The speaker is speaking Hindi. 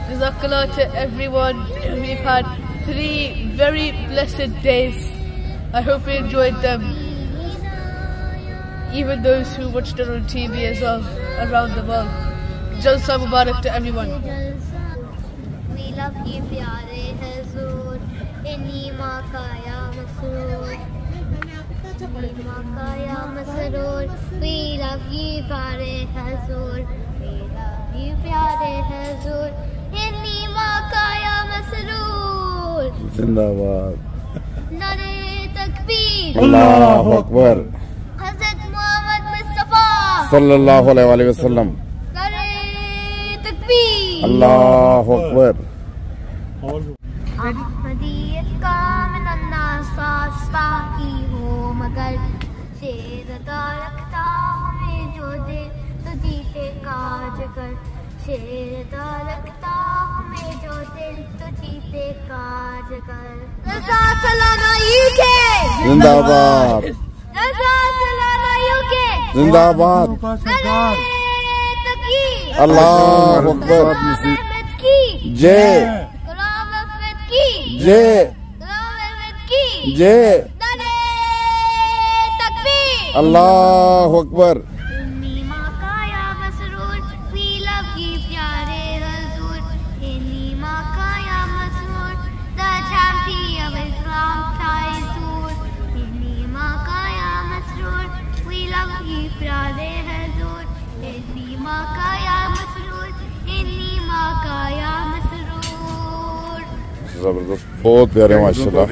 Jazakallah to everyone. We've had 3 very blessed days. I hope you enjoyed them. Even those who watched it on TV as well, around the world. Jalsa Mubarak to everyone. We love you, pyare Hazur. Inni maa ka ya masroor. Inni maa ka ya masroor. We love you, pyare Hazur. We love you, pyare Hazur. Inni maa ka ya masroor. जिंदाबाद। नारे तकबीर। अल्लाहु अकबर। हज़रत मोहम्मद मुस्तफा सल्लल्लाहु अलैहि वसल्लम। नारे तकबीर। अल्लाहु अकबर। अहमदियत का मिलना सस्ता ही हो मगर शेर रखता हमें जो दे तो जीते काज कर। शेर रखता हमें जो दे तो जीते काज कर। रज़ा सलाना यूके जिंदाबाद। रज़ा सलाना यूके जिंदाबाद। अल्लाहु अकबर। जय जय जय। अल्लाहु अकबर। जबरदस्त, बहुत प्यारे माशाल्लाह।